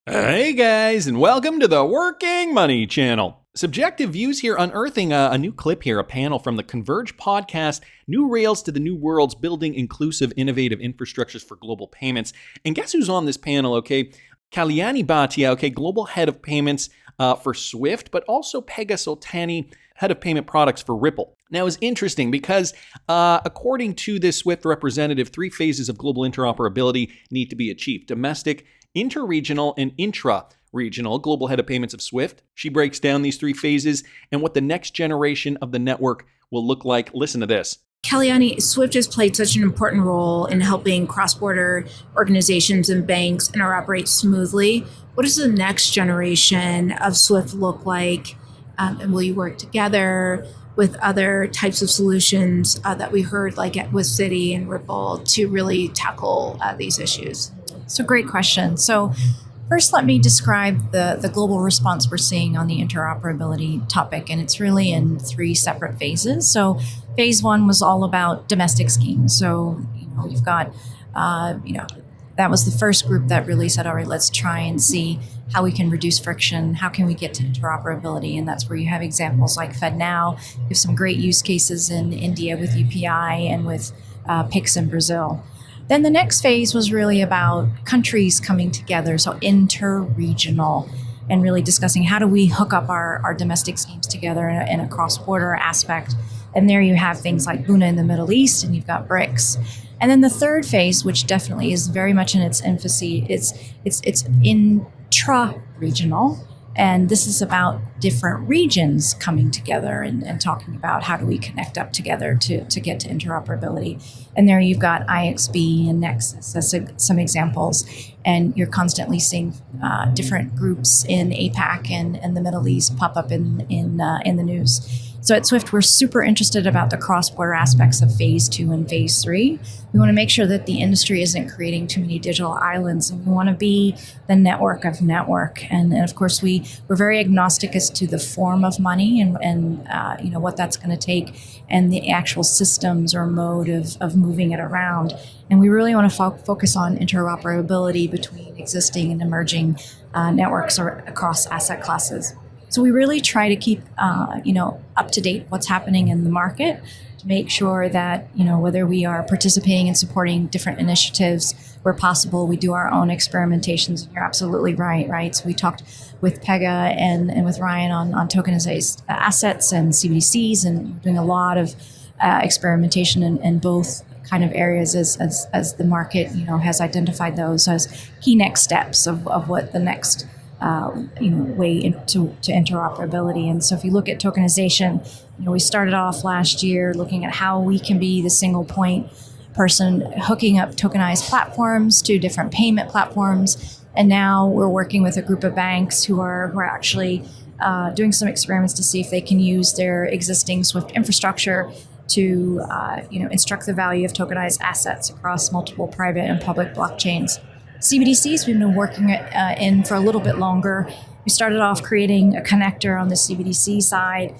Hey guys, and welcome to the Working Money Channel. Subjective views here, unearthing a new clip here, a panel from the Converge podcast, New Rails to the New Worlds, Building Inclusive, Innovative Infrastructures for Global Payments. And guess who's on this panel, okay? Kalyani Bhatia, okay, Global Head of Payments for Swift, but also Pegah Soltani, Head of Payment Products for Ripple. Now, it's interesting because according to this Swift representative, 3 phases of global interoperability need to be achieved: domestic, interregional, and intra-regional. Global Head of Payments of Swift. She breaks down these 3 phases and what the next generation of the network will look like. Listen to this. Kalyani, Swift has played such an important role in helping cross-border organizations and banks interoperate smoothly. What does the next generation of Swift look like? And will you work together with other types of solutions that we heard, like with Citi and Ripple, to really tackle these issues? So great question. So first, let me describe the global response we're seeing on the interoperability topic, and it's really in 3 separate phases. So phase 1 was all about domestic schemes. So you've got that was the first group that really said, all right, let's try and see how we can reduce friction, how can we get to interoperability, and that's where you have examples like FedNow. You have some great use cases in India with UPI and with Pix in Brazil. Then the next phase was really about countries coming together, so inter-regional, and really discussing how do we hook up our domestic schemes together in a cross-border aspect. And there you have things like Buna in the Middle East, and you've got BRICS. And then the third phase, which definitely is very much in its infancy, it's intra-regional. And this is about different regions coming together and talking about how do we connect up together to get to interoperability. And there you've got IXB and Nexus as some examples. And you're constantly seeing different groups in APAC and the Middle East pop up in the news. So at Swift, we're super interested about the cross-border aspects of phase 2 and phase 3. We want to make sure that the industry isn't creating too many digital islands, and we want to be the network of network. And of course, we're very agnostic as to the form of money and what that's going to take and the actual systems or mode of moving it around. And we really want to focus on interoperability between existing and emerging networks or across asset classes. So we really try to keep, up to date what's happening in the market to make sure that, whether we are participating and supporting different initiatives where possible, we do our own experimentations. And you're absolutely right? So we talked with Pegah and with Ryan on tokenized assets and CBDCs, and doing a lot of experimentation in both kind of areas as the market, has identified those as key next steps of what the next way into interoperability. And so if you look at tokenization, we started off last year looking at how we can be the single point person hooking up tokenized platforms to different payment platforms. And now we're working with a group of banks who are actually doing some experiments to see if they can use their existing Swift infrastructure to instruct the value of tokenized assets across multiple private and public blockchains. CBDCs we've been working in for a little bit longer. We started off creating a connector on the CBDC side,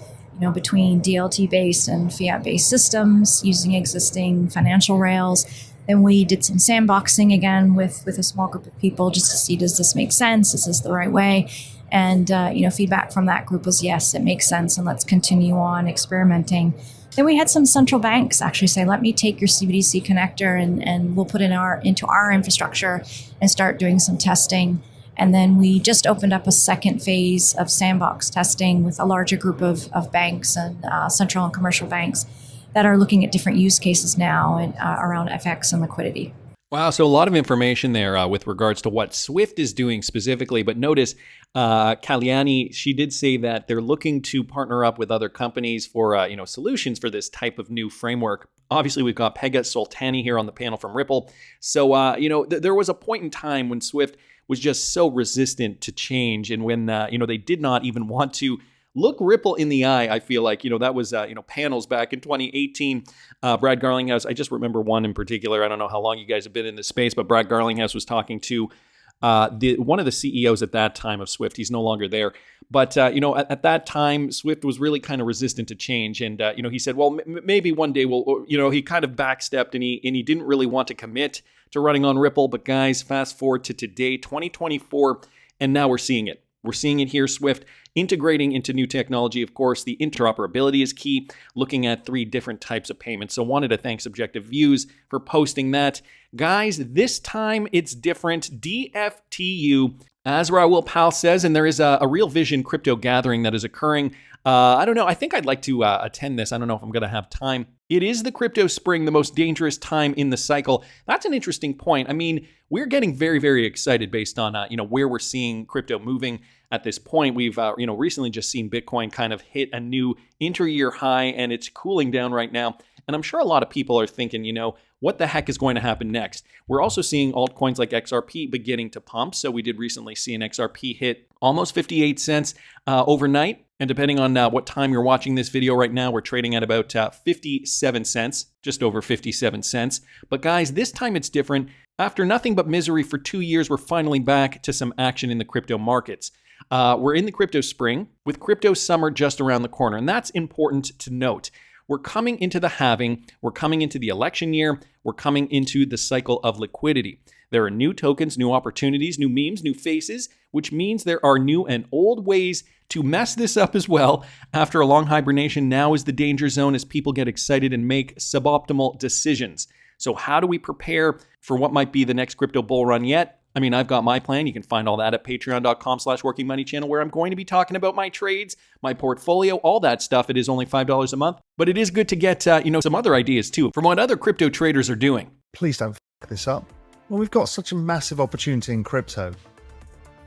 between DLT-based and fiat-based systems using existing financial rails. Then we did some sandboxing again with a small group of people just to see, does this make sense? Is this the right way? And feedback from that group was, yes, it makes sense, and let's continue on experimenting. Then we had some central banks actually say, let me take your CBDC connector and we'll put it into our infrastructure and start doing some testing. And then we just opened up a second phase of sandbox testing with a larger group of banks and central and commercial banks that are looking at different use cases now and around FX and liquidity. Wow, so a lot of information there with regards to what Swift is doing specifically. But notice, Kalyani, she did say that they're looking to partner up with other companies for solutions for this type of new framework. Obviously, we've got Pegah Soltani here on the panel from Ripple. So, there was a point in time when Swift was just so resistant to change, and when they did not even want to look Ripple in the eye. I feel like, that was, panels back in 2018. Brad Garlinghouse, I just remember one in particular. I don't know how long you guys have been in this space, but Brad Garlinghouse was talking to one of the CEOs at that time of Swift. He's no longer there. But, at that time, Swift was really kind of resistant to change. And, he said, well, maybe one day he kind of backstepped and he didn't really want to commit to running on Ripple. But guys, fast forward to today, 2024. and now we're seeing it. We're seeing it here, Swift integrating into new technology. Of course, the interoperability is key, looking at 3 different types of payments. So wanted to thank Subjective Views for posting that. Guys, this time it's different. DFTU, as Raul Pal says, and there is a Real Vision crypto gathering that is occurring. I don't know. I think I'd like to attend this. I don't know if I'm going to have time. It is the crypto spring, the most dangerous time in the cycle. That's an interesting point. I mean, we're getting very, very excited based on where we're seeing crypto moving at this point. We've recently just seen Bitcoin kind of hit a new inter-year high, and it's cooling down right now. And I'm sure a lot of people are thinking, what the heck is going to happen next? We're also seeing altcoins like XRP beginning to pump. So we did recently see an XRP hit almost 58 cents overnight. And depending on what time you're watching this video right now, we're trading at about 57 cents, just over 57 cents. But guys, this time it's different. After nothing but misery for 2 years, we're finally back to some action in the crypto markets. We're in the crypto spring with crypto summer just around the corner. And that's important to note. We're coming into the halving. We're coming into the election year. We're coming into the cycle of liquidity. There are new tokens, new opportunities, new memes, new faces, which means there are new and old ways to mess this up as well. After a long hibernation, now is the danger zone as people get excited and make suboptimal decisions. So how do we prepare for what might be the next crypto bull run yet? I mean, I've got my plan. You can find all that at patreon.com/workingmoneychannel, where I'm going to be talking about my trades, my portfolio, all that stuff. It is only $5 a month, but it is good to get, some other ideas too from what other crypto traders are doing. Please don't f this up. Well, we've got such a massive opportunity in crypto.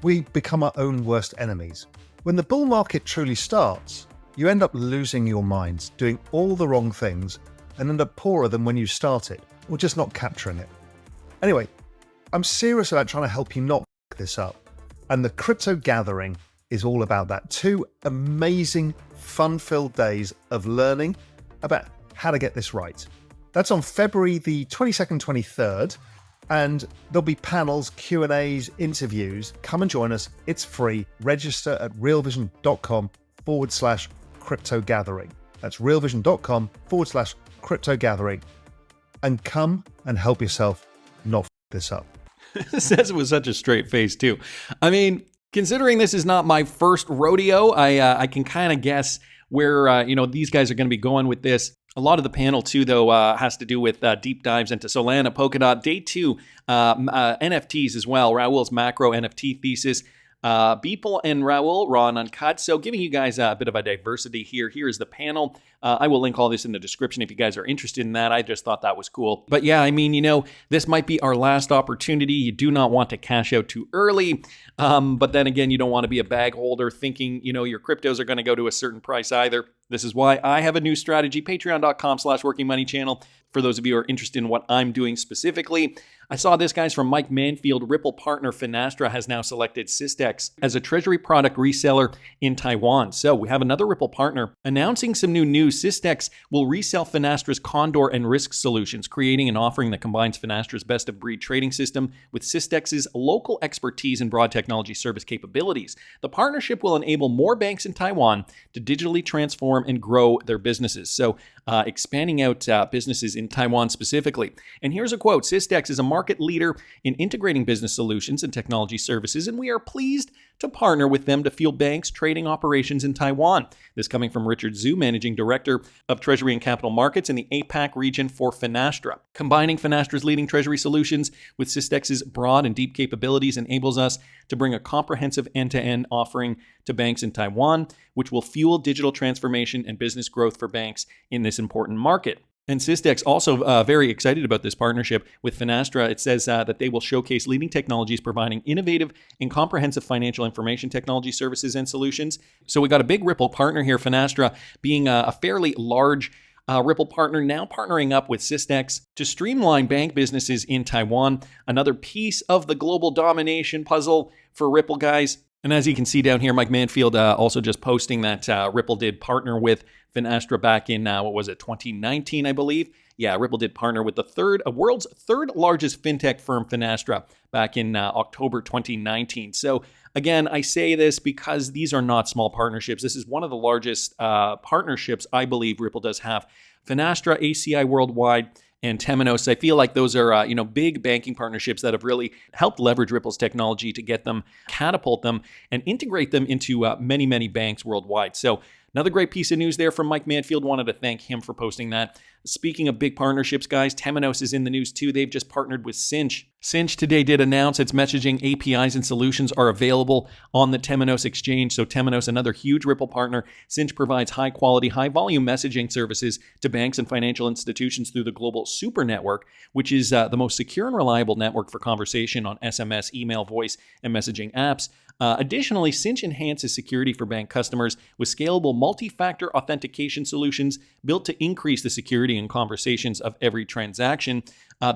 We become our own worst enemies. When the bull market truly starts, you end up losing your minds, doing all the wrong things, and end up poorer than when you started, or just not capturing it. Anyway, I'm serious about trying to help you not f this up. And the crypto gathering is all about that. 2 amazing, fun-filled days of learning about how to get this right. That's on February the 22nd, 23rd. And there'll be panels, Q&As, interviews. Come and join us. It's free. Register at realvision.com/crypto gathering. That's realvision.com/crypto gathering. And come and help yourself not f this up. Says it with such a straight face too. I mean, considering this is not my first rodeo, I can kind of guess where these guys are going to be going with this. A lot of the panel too, though, has to do with deep dives into Solana, Polkadot, Day 2, NFTs as well. Raul's macro NFT thesis. Beeple and Raul, raw and uncut. So giving you guys a bit of a diversity here. Here is the panel. I will link all this in the description if you guys are interested in that. I just thought that was cool. But yeah, I mean, this might be our last opportunity. You do not want to cash out too early. But then again, you don't want to be a bag holder thinking, your cryptos are going to go to a certain price either. This is why I have a new strategy, patreon.com/workingmoneychannel. For those of you who are interested in what I'm doing specifically, I saw this, guys, from Mike Manfield. Ripple partner Finastra has now selected Systex as a treasury product reseller in Taiwan. So we have another Ripple partner announcing some new news. Systex will resell Finastra's Condor and Risk solutions, creating an offering that combines Finastra's best-of-breed trading system with Systex's local expertise and broad technology service capabilities. The partnership will enable more banks in Taiwan to digitally transform and grow their businesses. So expanding out businesses in Taiwan specifically. And here's a quote. Systex is a market leader in integrating business solutions and technology services, and we are pleased to partner with them to fuel banks' trading operations in Taiwan. This coming from Richard Zhu, Managing Director of Treasury and Capital Markets in the APAC region for Finastra. Combining Finastra's leading treasury solutions with Systex's broad and deep capabilities enables us to bring a comprehensive end-to-end offering to banks in Taiwan, which will fuel digital transformation and business growth for banks in this important market. And Systex also very excited about this partnership with Finastra. It says that they will showcase leading technologies providing innovative and comprehensive financial information technology services and solutions. So we got a big Ripple partner here, Finastra being a fairly large Ripple partner, now partnering up with Systex to streamline bank businesses in Taiwan. Another piece of the global domination puzzle for Ripple, guys. And as you can see down here, Mike Manfield also just posting that Ripple did partner with Finastra back in, 2019, I believe. Yeah, Ripple did partner with the world's third largest fintech firm, Finastra, back in October 2019. So again, I say this because these are not small partnerships. This is one of the largest partnerships I believe Ripple does have. Finastra, ACI Worldwide, and Temenos. I feel like those are big banking partnerships that have really helped leverage Ripple's technology to get them, catapult them, and integrate them into many, many banks worldwide. So another great piece of news there from Mike Manfield. Wanted to thank him for posting that. Speaking of big partnerships, guys, Temenos is in the news too. They've just partnered with Cinch. Cinch today did announce its messaging APIs and solutions are available on the Temenos exchange. So Temenos, another huge Ripple partner. Cinch provides high quality, high volume messaging services to banks and financial institutions through the global Super Network, which is the most secure and reliable network for conversation on SMS, email, voice, and messaging apps. Additionally, Cinch enhances security for bank customers with scalable multi-factor authentication solutions built to increase the security and conversations of every transaction.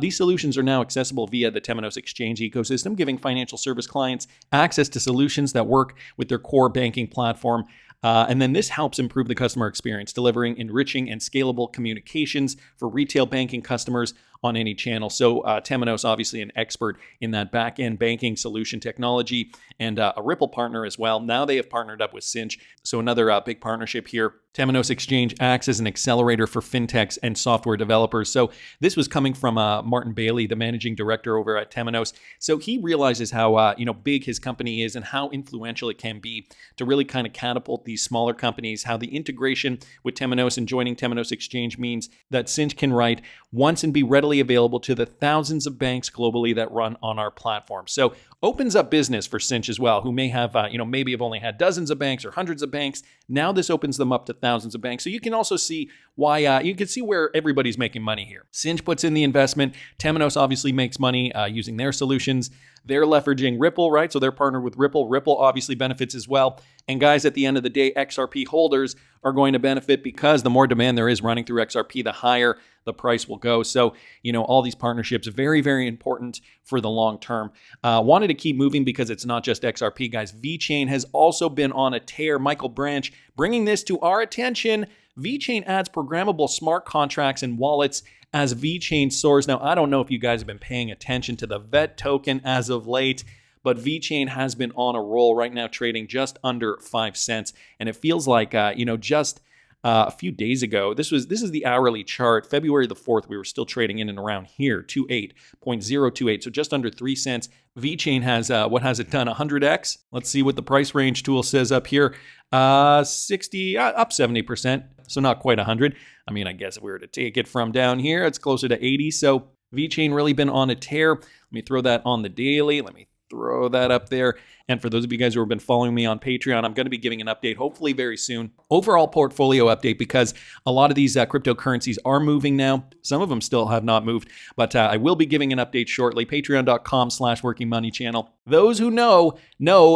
These solutions are now accessible via the Temenos Exchange ecosystem, giving financial service clients access to solutions that work with their core banking platform. And then this helps improve the customer experience, delivering enriching and scalable communications for retail banking customers on any channel. So Temenos, obviously an expert in that back-end banking solution technology and a Ripple partner as well. Now they have partnered up with Cinch. So another big partnership here. Temenos Exchange acts as an accelerator for fintechs and software developers. So this was coming from Martin Bailey, the managing director over at Temenos. So he realizes how big his company is and how influential it can be to really kind of catapult these smaller companies, how the integration with Temenos and joining Temenos Exchange means that Cinch can write once and be readily available to the thousands of banks globally that run on our platform. So opens up business for Cinch as well, who may have, maybe have only had dozens of banks or hundreds of banks. Now this opens them up to thousands of banks. So you can also see why, you can see where everybody's making money here. Cinch puts in the investment. Temenos obviously makes money using their solutions. They're leveraging Ripple, right? So they're partnered with Ripple. Ripple obviously benefits as well. And guys, at the end of the day, XRP holders are going to benefit because the more demand there is running through XRP, the higher the price will go. So, all these partnerships are very, very important for the long term. Wanted to keep moving because it's not just XRP, guys. VeChain has also been on a tear. Michael Branch bringing this to our attention. VeChain adds programmable smart contracts and wallets as VeChain soars. Now, I don't know if you guys have been paying attention to the VET token as of late, but VeChain has been on a roll right now, trading just under 5 cents. And it feels like, just a few days ago, this is the hourly chart. February the 4th, we were still trading in and around here, 28.028. So just under 3 cents. VeChain has, what has it done? 100x? Let's see what the price range tool says up here. 60, up 70%. So not quite 100. I mean, I guess if we were to take it from down here, it's closer to 80. So VeChain really been on a tear. Let me throw that on the daily. Let me throw that up there. And for those of you guys who have been following me on Patreon, I'm going to be giving an update hopefully very soon. Overall portfolio update, because a lot of these cryptocurrencies are moving now. Some of them still have not moved, but I will be giving an update shortly. Patreon.com/workingmoneychannel. Those who know,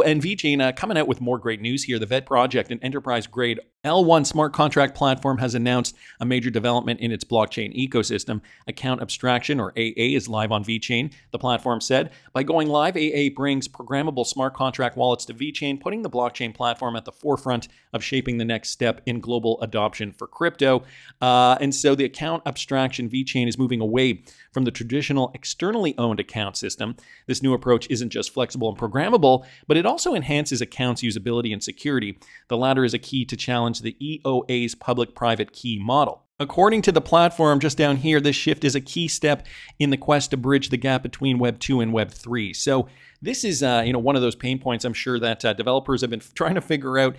and VeChain coming out with more great news here. The VET project, an enterprise-grade L1 smart contract platform, has announced a major development in its blockchain ecosystem. Account abstraction, or AA, is live on VeChain, the platform said. By going live, AA brings programmable smart contract wallets to VeChain, putting the blockchain platform at the forefront of shaping the next step in global adoption for crypto. And so the account abstraction VeChain is moving away from the traditional externally owned account system. This new approach isn't just flexible and programmable, but it also enhances accounts usability and security. The latter is a key to challenge the EOA's public-private key model. According to the platform just down here, this shift is a key step in the quest to bridge the gap between Web 2 and Web 3. So this is, one of those pain points I'm sure that developers have been trying to figure out,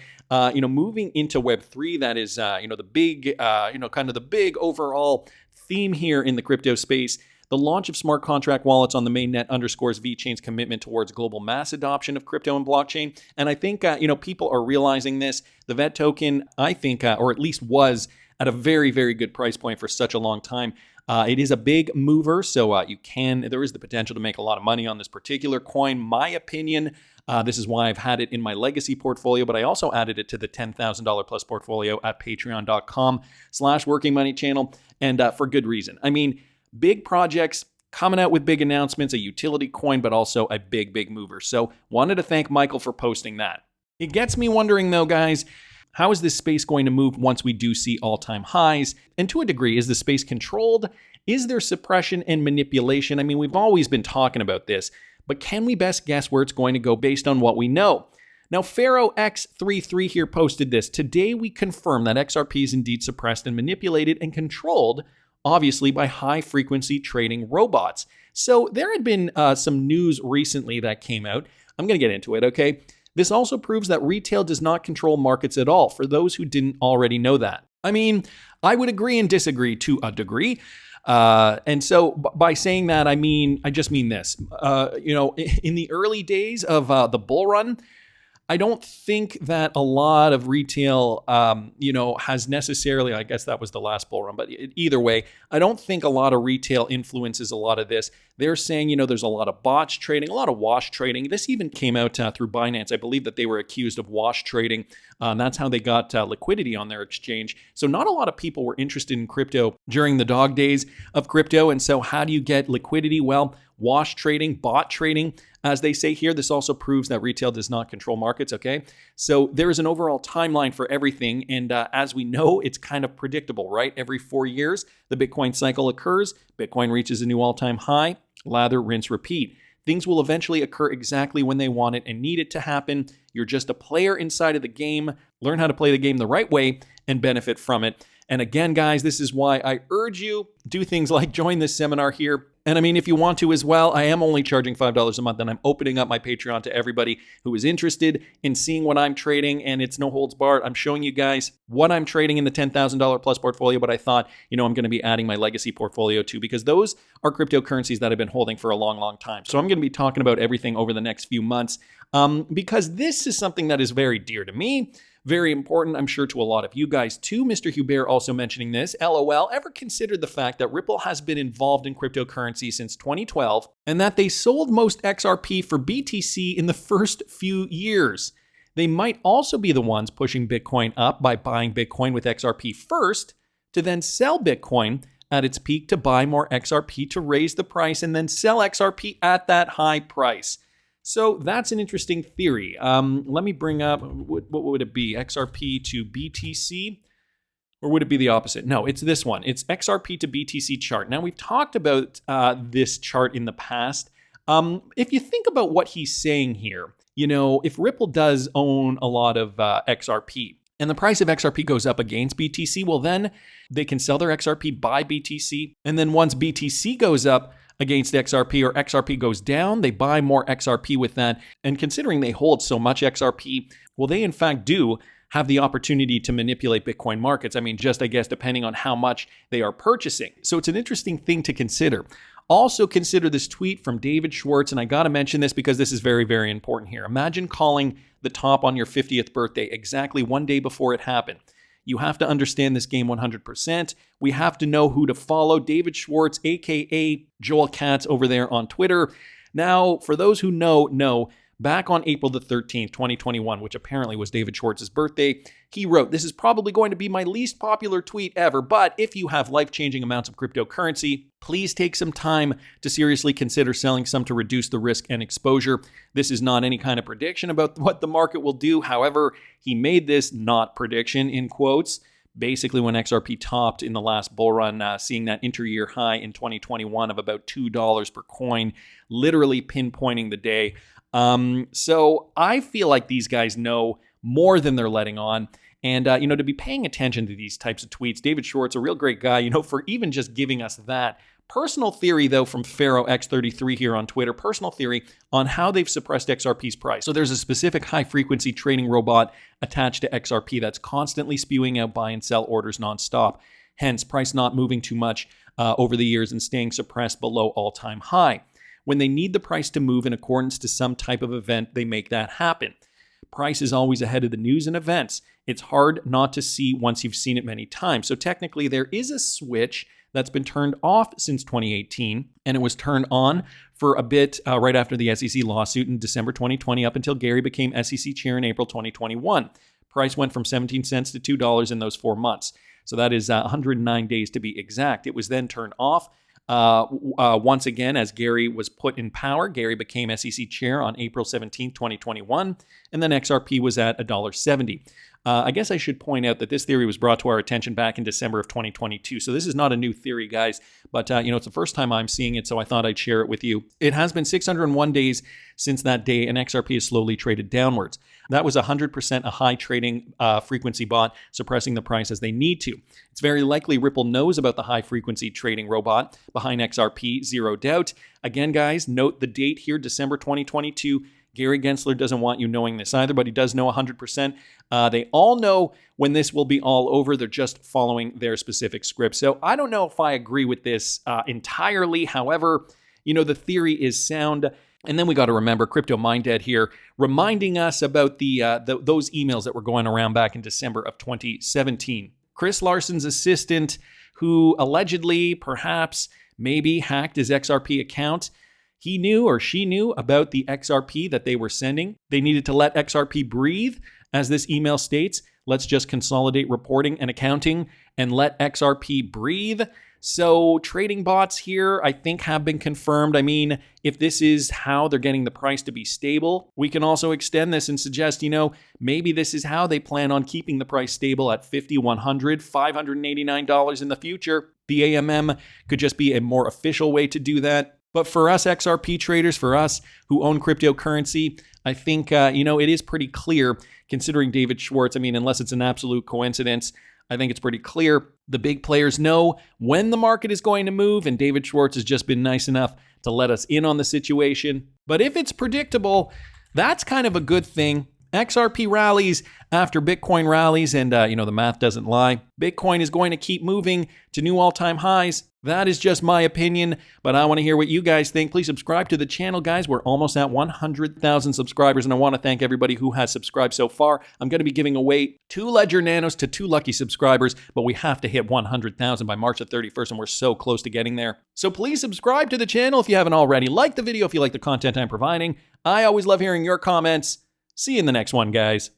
moving into Web 3. That is, the big, kind of the big overall theme here in the crypto space. The launch of smart contract wallets on the mainnet underscores VeChain's commitment towards global mass adoption of crypto and blockchain. And I think, people are realizing this. The VET token, I think, or at least was at a very, very good price point for such a long time. It is a big mover, so there is the potential to make a lot of money on this particular coin. My opinion, this is why I've had it in my legacy portfolio, but I also added it to the $10,000 plus portfolio at patreon.com/workingmoneychannel, and for good reason. I mean, big projects coming out with big announcements, a utility coin, but also a big, big mover. So wanted to thank Michael for posting that. It gets me wondering though, guys, how is this space going to move once we do see all-time highs? And to a degree, is the space controlled? Is there suppression and manipulation? I mean, we've always been talking about this, but can we best guess where it's going to go based on what we know? Now, Pharaoh X33 here posted this. Today, we confirm that XRP is indeed suppressed and manipulated and controlled obviously by high-frequency trading robots. So there had been some news recently that came out. I'm going to get into it, okay? This also proves that retail does not control markets at all, for those who didn't already know that. I mean, I would agree and disagree to a degree. And so by saying that, I just mean this. In the early days of the bull run, I don't think that a lot of retail, has necessarily, I guess that was the last bull run, but either way, I don't think a lot of retail influences a lot of this. They're saying, there's a lot of bots trading, a lot of wash trading. This even came out through Binance. I believe that they were accused of wash trading. That's how they got liquidity on their exchange. So not a lot of people were interested in crypto during the dog days of crypto. And so how do you get liquidity? Well, wash trading, bot trading, as they say here. This also proves that retail does not control markets, okay? So there is an overall timeline for everything. And as we know, it's kind of predictable, right? Every 4 years, the Bitcoin cycle occurs. Bitcoin reaches a new all-time high. Lather, rinse, repeat. Things will eventually occur exactly when they want it and need it to happen. You're just a player inside of the game. Learn how to play the game the right way and benefit from it. And again, guys, this is why I urge you, do things like join this seminar here. And I mean, if you want to as well, I am only charging $5 a month, and I'm opening up my Patreon to everybody who is interested in seeing what I'm trading, and it's no holds barred. I'm showing you guys what I'm trading in the $10,000 plus portfolio, but I thought, I'm going to be adding my legacy portfolio too, because those are cryptocurrencies that I've been holding for a long, long time. So I'm going to be talking about everything over the next few months, because this is something that is very dear to me. Very important, I'm sure, to a lot of you guys too. Mr. Hubert also mentioning this. LOL, ever considered the fact that Ripple has been involved in cryptocurrency since 2012 and that they sold most XRP for BTC in the first few years? They might also be the ones pushing Bitcoin up by buying Bitcoin with XRP first to then sell Bitcoin at its peak to buy more XRP to raise the price and then sell XRP at that high price. So that's an interesting theory. Let me bring up, what would it be? XRP to BTC? Or would it be the opposite? No, it's this one. It's XRP to BTC chart. Now, we've talked about this chart in the past. If you think about what he's saying here, if Ripple does own a lot of XRP, and the price of XRP goes up against BTC, well, then they can sell their XRP, buy BTC, and then once BTC goes up against XRP or XRP goes down, they buy more XRP with that. And considering they hold so much XRP, well, they in fact do have the opportunity to manipulate Bitcoin markets. I mean, I guess, depending on how much they are purchasing. So it's an interesting thing to consider. Also consider this tweet from David Schwartz, and I got to mention this because this is very, very important here. Imagine calling the top on your 50th birthday exactly one day before it happened. You have to understand this game 100%. We have to know who to follow. David Schwartz, aka Joel Katz, over there on Twitter. Now, for those who know, back on April the 13th, 2021, which apparently was David Schwartz's birthday, he wrote, "This is probably going to be my least popular tweet ever, but if you have life-changing amounts of cryptocurrency, please take some time to seriously consider selling some to reduce the risk and exposure. This is not any kind of prediction about what the market will do. However, he made this not prediction in quotes, basically when XRP topped in the last bull run, seeing that inter-year high in 2021 of about $2 per coin, literally pinpointing the day. So I feel like these guys know more than they're letting on. And, to be paying attention to these types of tweets. David Schwartz, a real great guy, for even just giving us that. Personal theory, though, from Pharaoh X33 here on Twitter, personal theory on how they've suppressed XRP's price. So there's a specific high-frequency trading robot attached to XRP that's constantly spewing out buy and sell orders nonstop. Hence, price not moving too much over the years and staying suppressed below all-time high. When they need the price to move in accordance to some type of event, they make that happen. Price is always ahead of the news and events. It's hard not to see once you've seen it many times. So technically, there is a switch that's been turned off since 2018, and it was turned on for a bit right after the SEC lawsuit in December 2020 up until Gary became SEC chair in April 2021. Price went from 17 cents to $2 in those 4 months. So that is 109 days to be exact. It was then turned off once again as Gary was put in power. Gary became SEC chair on April 17, 2021, and then XRP was at $1.70. I guess I should point out that this theory was brought to our attention back in December of 2022. So this is not a new theory, guys, but it's the first time I'm seeing it, so I thought I'd share it with you. It has been 601 days since that day, and XRP has slowly traded downwards. That was 100% a high trading frequency bot suppressing the price as they need to. It's very likely Ripple knows about the high frequency trading robot behind XRP, zero doubt. Again, guys, note the date here, December 2022. Gary Gensler doesn't want you knowing this either, but he does know 100%. They all know when this will be all over. They're just following their specific script. So I don't know if I agree with this entirely. However, the theory is sound. And then we got to remember Crypto Minded here reminding us about those emails that were going around back in December of 2017. Chris Larson's assistant, who allegedly, perhaps, maybe hacked his XRP account. He knew or she knew about the XRP that they were sending. They needed to let XRP breathe. As this email states, let's just consolidate reporting and accounting and let XRP breathe. So trading bots here, I think, have been confirmed. I mean, if this is how they're getting the price to be stable, we can also extend this and suggest, maybe this is how they plan on keeping the price stable at $50, $100, $589 in the future. The AMM could just be a more official way to do that. But for us XRP traders, for us who own cryptocurrency, I think, it is pretty clear, considering David Schwartz. I mean, unless it's an absolute coincidence, I think it's pretty clear. The big players know when the market is going to move, and David Schwartz has just been nice enough to let us in on the situation. But if it's predictable, that's kind of a good thing. XRP rallies after Bitcoin rallies, and the math doesn't lie. Bitcoin is going to keep moving to new all-time highs. That is just my opinion, but I want to hear what you guys think. Please subscribe to the channel, guys. We're almost at 100,000 subscribers, and I want to thank everybody who has subscribed so far. I'm going to be giving away 2 Ledger Nanos to 2 lucky subscribers, but we have to hit 100,000 by March the 31st, and we're so close to getting there. So please subscribe to the channel if you haven't already. Like the video if you like the content I'm providing. I always love hearing your comments. See you in the next one, guys.